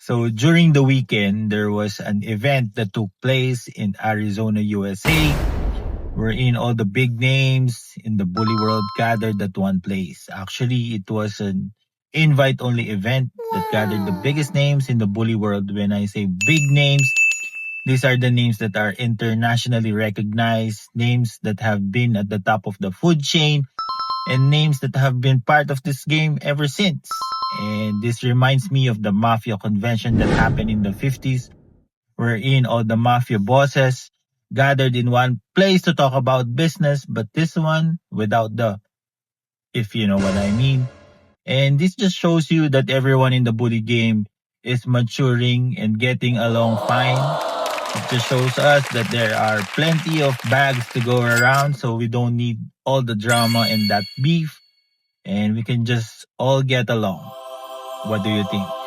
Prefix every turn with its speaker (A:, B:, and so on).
A: So during the weekend, there was an event that took place in Arizona, USA, wherein all the big names in the bully world gathered at one place. Actually, it was an invite only event that gathered the biggest names in the bully world. When I say big names, these are the names that are internationally recognized, names that have been at the top of the food chain, and names that have been part of this game ever since. And this reminds me of the mafia convention that happened in the 50s, wherein all the mafia bosses gathered in one place to talk about business, but this one without the, if you know what I mean. And this just shows you that everyone in the bully game is maturing and getting along fine. It just shows us that there are plenty of bags to go around, so we don't need all the drama and that beef, and we can just all get along. What do you think?